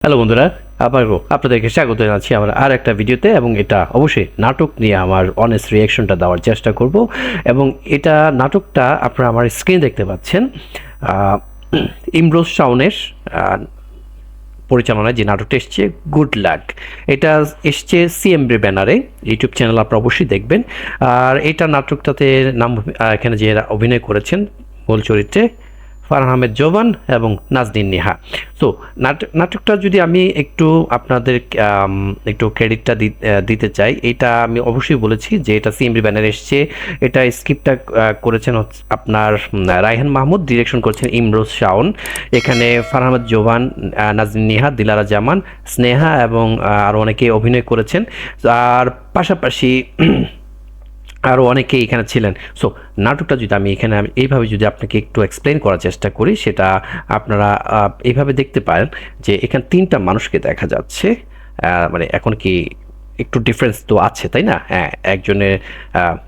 Hello বন্ধুরা, আবারও আপনাদেরকে স্বাগত জানাচ্ছি আমার আর একটা ভিডিওতে। এবং এটা অবশ্যই নাটক নিয়ে আমার অনেস্ট রিয়াকশনটা দেওয়ার চেষ্টা করব। এবং এটা নাটকটা আপনারা আমার স্ক্রিনে দেখতে পাচ্ছেন। আহ, ইমরোজ শাওনের পরিচালনায় যে নাটকটা এসছে গুড লাক, এটা এসছে সিএমবি ব্যানারে, ইউটিউব চ্যানেল আপনারা অবশ্যই দেখবেন। আর এটা নাটকটাতে নাম এখানে যে অভিনয় করেছেন মূল চরিত্রে ফারহান আহমেদ জোবান এবং নাজনীন নেহা। সো নাটকটা যদি আমি একটু আপনাদের একটু ক্রেডিটটা দিতে চাই, এটা আমি অবশ্যই বলেছি যে এটা সিএমবি ব্যানারে এসছে। এটা স্ক্রিপ্টটা করেছেন আপনার রায়হান মাহমুদ, ডিরেকশন করেছেন ইমরোজ শাওন। এখানে ফারহান আহমেদ জোবান, নাজনীন নেহা, দিলারা জামান, স্নেহা এবং আরও অনেকে অভিনয় করেছেন। আর পাশাপাশি আরও অনেকেই এখানে ছিলেন। সো নাটকটা যদি আমি এখানে এইভাবে যদি আপনাকে একটু এক্সপ্লেন করার চেষ্টা করি, সেটা আপনারা এইভাবে দেখতে পারেন যে এখানে তিনটা মানুষকে দেখা যাচ্ছে। মানে এখন কি একটু ডিফারেন্স তো আছে, তাই না? হ্যাঁ, একজনের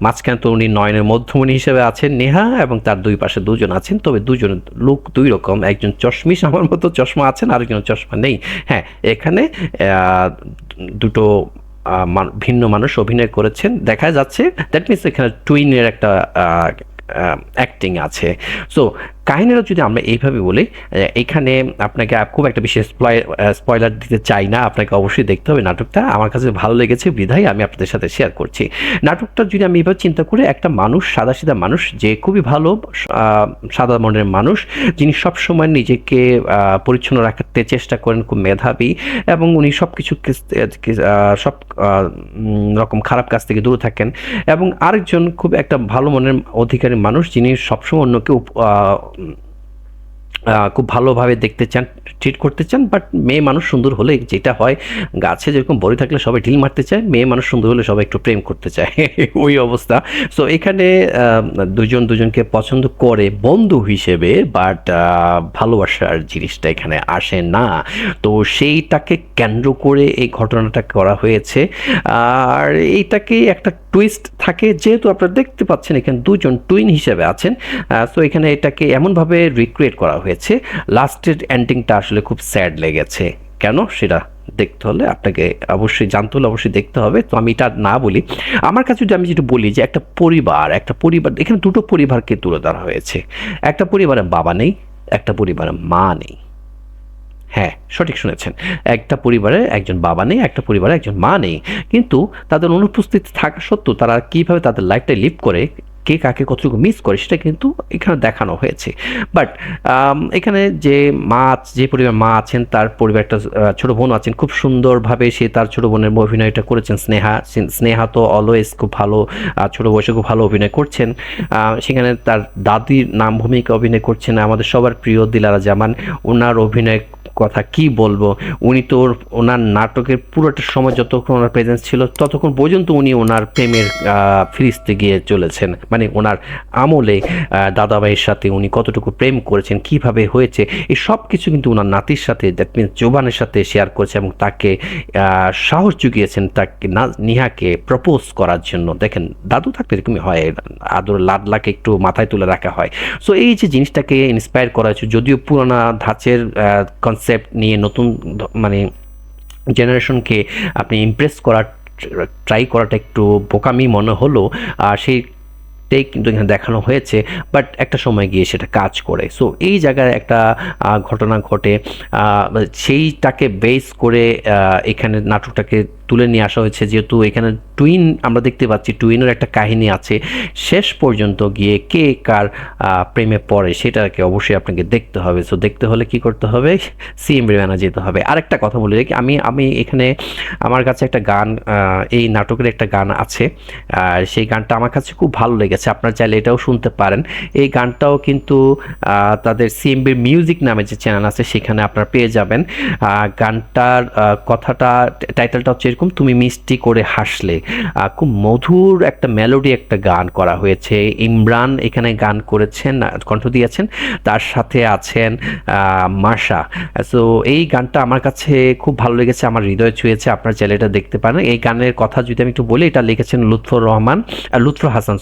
মাঝখানে তো উনি নয়নের মধ্যমণি হিসেবে আছেন নেহা, এবং তার দুই পাশে দুজন আছেন, তবে দুজনের লুক দুই রকম। একজন চশমিশ আমার মতো চশমা আছেন, আরেকজন চশমা নেই। হ্যাঁ, এখানে দুটো ভিন্ন মানুষ অভিনয় করেছেন দেখা যাচ্ছে। দ্যাট মিনস এখানে টুইনের একটা অ্যাক্টিং আছে। সো কাহিনীটা যদি আমরা এইভাবে বলি, এখানে আপনাকে খুব একটা বেশি স্পয়লার দিতে চাই না, আপনাকে অবশ্যই দেখতে হবে নাটকটা। আমার কাছে ভালো লেগেছে বিধায় আমি আপনাদের সাথে শেয়ার করছি। নাটকটা যদি আমি এভাবে চিন্তা করি, একটা মানুষ, সাদাসিধা মানুষ, যে খুবই ভালো সাদা মনের মানুষ, যিনি সবসময় নিজেকে পরিচ্ছন্ন রাখতে চেষ্টা করেন, খুব মেধাবী, এবং উনি সব কিছু সব রকম খারাপ কাজ থেকে দূরে থাকেন। এবং আরেকজন খুব একটা ভালো মনের অধিকারী মানুষ, যিনি সবসময় অন্যকে খুব ভালোভাবে দেখতে চান, ট্রিট করতে চান। বাট মেয়ে মানুষ সুন্দর হলে যেটা হয়, গাছে যেরকম বড়ি থাকলে সবাই ঢিল মারতে চায়, মেয়ে মানুষ সুন্দর হলে সবাই একটু প্রেম করতে চায়, ওই অবস্থা। সো এখানে দুজন দুজনকে পছন্দ করে বন্ধু হিসেবে, বাট ভালোবাসার জিনিসটা এখানে আসে না। তো সেইটাকে কেন্দ্র করে এই ঘটনাটা করা হয়েছে। আর এইটাকে একটা টুইস্ট থাকে, যেহেতু আপনারা দেখতে পাচ্ছেন এখানে দুজন টুইন হিসেবে আছেন। সো এখানে এটাকে এমনভাবে রিক্রিয়েট করা হয়েছে, লাস্টের এন্ডিংটা আসলে খুব স্যাড লেগেছে। কেন সেটা দেখতে হলে আপনাকে অবশ্যই জানতে হলে অবশ্যই দেখতে হবে। তো আমি এটা না বলি, আমার কাছে যদি আমি যেটা বলি যে একটা পরিবার এখানে দুটো পরিবারকে তুলে ধরা হয়েছে। একটা পরিবারে বাবা নেই, একটা পরিবারে মা নেই। হ্যাঁ, সঠিক শুনেছেন, একটা পরিবারে একজন বাবা নেই, একটা পরিবারে একজন মা নেই। কিন্তু তাদের অনুপস্থিতি থাকা সত্ত্বেও তারা কীভাবে তাদের লাইফটা লিভ করে, কে কাকে কতটুকু মিস করে, সেটা কিন্তু এখানে দেখানো হয়েছে। বাট এখানে যে পরিবার মা আছেন, তার পরিবার একটা ছোটো বোন আছেন, খুব সুন্দরভাবে সে তার ছোটো বোনের অভিনয়টা করেছেন স্নেহা তো অলওয়েজ খুব ভালো, ছোটো বয়সে খুব ভালো অভিনয় করছেন। সেখানে তার দাদির নাম ভূমিকা অভিনয় করছেন আমাদের সবার প্রিয় দিলারা জামান। ওনার অভিনয় কথা কি বলবো, উনি তো ওনার নাটকের পুরোটা সময় যতক্ষণ ওনার প্রেজেন্স ছিল, ততক্ষণ পর্যন্ত উনি ওনার প্রেমের ফিরিস্তে গিয়ে চলেছেন। মানে ওনার আমলে দাদাভাইয়ের সাথে উনি কতটুকু প্রেম করেছেন, কিভাবে হয়েছে, এই সব কিছু কিন্তু ওনার নাতির সাথে, দ্যাট মিনস জোবানের সাথে শেয়ার করেছে, এবং তাকে সাহস জুগিয়েছেন তাকে নিহাকে প্রপোজ করার জন্য। দেখেন, দাদু থাকতে এরকমই হয়, আদর লাডলাকে একটু মাথায় তুলে রাখা হয়। সো এই যে জিনিসটাকে ইন্সপায়ার করা হয়েছে, যদিও পুরোনো ধাঁচের কনসেপ্ট নিয়ে নতুন মানে জেনারেশনকে আপনি ইমপ্রেস করার ট্রাই করাটা একটু বোকামি মনে হলো, সেইটাই কিন্তু এখানে দেখানো হয়েছে। বাট একটা সময় গিয়ে সেটা কাজ করে। সো এই জায়গায় একটা ঘটনা ঘটে, সেইটাকে বেস করে এখানে নাটকটাকে তুলে নিয়ে আসা হয়েছে। যেহেতু এখানে টুইন আমরা দেখতে পাচ্ছি, টুইনের একটা কাহিনী আছে, শেষ পর্যন্ত গিয়ে কে কার প্রেমে পড়ে সেটাকে অবশ্যই আপনাকে দেখতে হবে। সো দেখতে হলে কি করতে হবে, সিএমবি ব্যানারে যেতে হবে। আরেকটা কথা বলে রাখি, আমি এখানে আমার কাছে একটা গান, এই নাটকের একটা গান আছে, আর সেই গানটা আমার কাছে খুব ভালো লেগেছে, আপনারা চাইলে এটাও শুনতে পারেন। এই গানটাও কিন্তু তাদের সিএমবি মিউজিক নামে যে চ্যানেল আছে সেখানে আপনারা পেয়ে যাবেন। গানটার কথাটা, টাইটেলটা হচ্ছে এরকম, তুমি মিষ্টি করে হাসলে। খুব মধুর একটা মেলোডি একটা গান করা হয়েছে। ইমরান এখানে গান করেছেন, কণ্ঠ দিয়েছেন, তার সাথে আছেন মাশা। সো এই গানটা আমার কাছে খুব ভালো লেগেছে, আমার হৃদয় ছুঁয়েছে, আপনার চাইলে এটা দেখতে পারেন। এই গানের কথা যদি আমি একটু বলি, এটা লিখেছেন লুৎফর হাসান,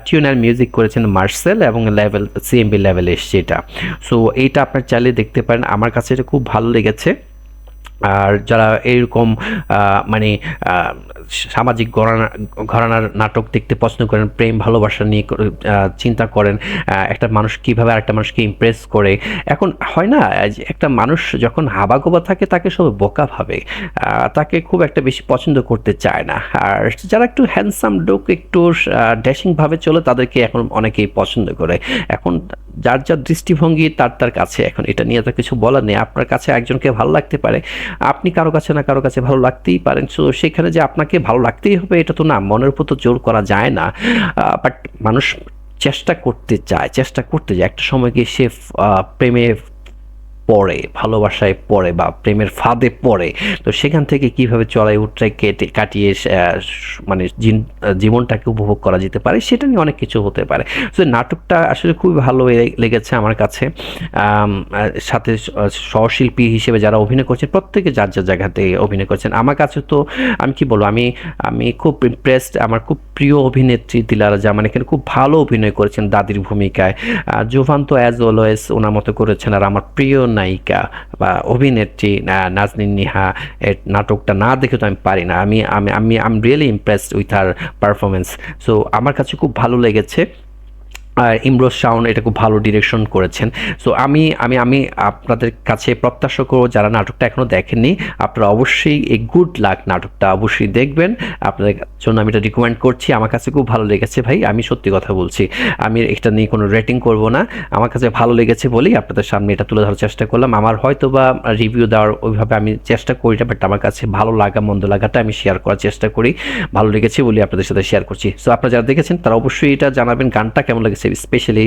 টিউন আর মিউজিক করেছেন মার্সেল, এবং লেভেল সিএমবি লেভেল এসছে এটা। সো এইটা আপনার চাইলে দেখতে পারেন, আমার কাছে এটা খুব ভালো লেগেছে। আর যারা এরকম মানে আহ, সামাজিক ঘরানার নাটক দেখতে পছন্দ করেন, প্রেম ভালোবাসা নিয়ে চিন্তা করেন, একটা মানুষ কিভাবে আরেকটা মানুষকে ইমপ্রেস করে। এখন হয় না যে একটা মানুষ যখন হাবাগোবা থাকে তাকে সবাই বোকা ভাবে, তাকে খুব একটা বেশি পছন্দ করতে চায় না। আর যারা একটু হ্যান্ডসাম লুক, একটু ড্যাশিং ভাবে চলে, তাদেরকে এখন অনেকেই পছন্দ করে। এখন যার যার দৃষ্টিভঙ্গি তার তার কাছে, এখন এটা নিয়ে তো কিছু বলার নেই। আপনার কাছে একজনকে ভালো লাগতে পারে, আপনি কারো কাছে না কারো কাছে ভালো লাগতেই পারেন। সো সেখানে যে আপনাকে ভালো লাগতেই হবে এটা তো না, মনের উপর তো জোর করা যায় না। বাট মানুষ চেষ্টা করতে চায়, চেষ্টা করতে যায়, একটা সময় গিয়ে সে প্রেমে পড়ে, ভালোবাসায় পড়ে বা প্রেমের ফাঁদে পড়ে। তো সেখান থেকে কিভাবে চড়াই উতরাই কাটিয়ে মানে জীবনটাকে উপভোগ করা যেতে পারে, সেটা নিয়ে অনেক কিছু হতে পারে। তো নাটকটা আসলে খুবই ভালো লেগেছে আমার কাছে। সাথে সহশিল্পী হিসেবে যারা অভিনয় করছেন প্রত্যেকে যার যার জায়গাতে অভিনয় করছেন। আমার কাছে তো আমি কি বলবো, আমি আমি খুব ইমপ্রেসড। আমার খুব প্রিয় অভিনেত্রী দিলারা জামান এখানে খুব ভালো অভিনয় করেছেন দাদির ভূমিকায়। জোভান তো অ্যাজ অলওয়েজ ওনার মতো করেছেন। আর আমার প্রিয় নায়িকা বা অভিনেত্রী নাজনীন নিহা, এর নাটকটা না দেখে তো আমি পারি না। আমি আমি আমি I am really impressed with her performance. So আমার কাছে খুব ভালো লেগেছে। আর ইমরোজ শাওন এটা খুব ভালো ডিরেকশন করেছেন। সো আমি আমি আমি আপনাদের কাছে প্রত্যাশা করব, যারা নাটকটা এখনও দেখেননি আপনারা অবশ্যই এই গুড লাক নাটকটা অবশ্যই দেখবেন। আপনাদের জন্য আমি এটা রিকমেন্ড করছি। আমার কাছে খুব ভালো লেগেছে ভাই, আমি সত্যি কথা বলছি। আমি এটা নিয়ে কোনো রেটিং করব না, আমার কাছে ভালো লেগেছে বলেই আপনাদের সামনে এটা তুলে ধরার চেষ্টা করলাম। আমার হয়তো বা রিভিউ দেওয়ার ওইভাবে আমি চেষ্টা করি না, বাট আমার কাছে ভালো লাগা মন্দ লাগাটা আমি শেয়ার করার চেষ্টা করি। ভালো লেগেছে বলে আপনাদের সাথে শেয়ার করছি। সো আপনারা যারা দেখেছেন তারা অবশ্যই এটা জানাবেন গানটা কেমন লেগেছে। স্পেশালি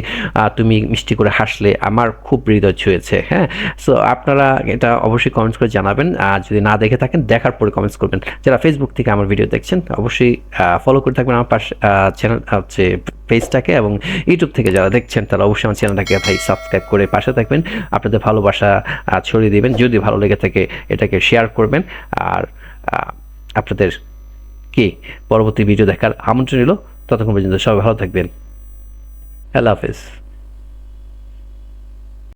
তুমি মিষ্টি করে হাসলে আমার খুব হৃদয় ছুঁয়েছে। হ্যাঁ, সো আপনারা এটা অবশ্যই কমেন্টস করে জানাবেন। আর যদি না দেখে থাকেন দেখার পরে কমেন্টস করবেন। যারা ফেসবুক থেকে আমার ভিডিও দেখছেন অবশ্যই ফলো করে থাকবেন আমার পাশে চ্যানেল হচ্ছে পেজটাকে, এবং ইউটিউব থেকে যারা দেখছেন তারা অবশ্যই আমার চ্যানেলটাকে ভাই সাবস্ক্রাইব করে পাশে থাকবেন। আপনাদের ভালোবাসা ছড়িয়ে দিবেন, যদি ভালো লেগে থাকে এটাকে শেয়ার করবেন। আর আপনাদের কি পরবর্তী ভিডিও দেখার আমন্ত্রণ রইল। ততক্ষণ পর্যন্ত সবাই ভালো থাকবেন। আল্লাহ হাফেজ।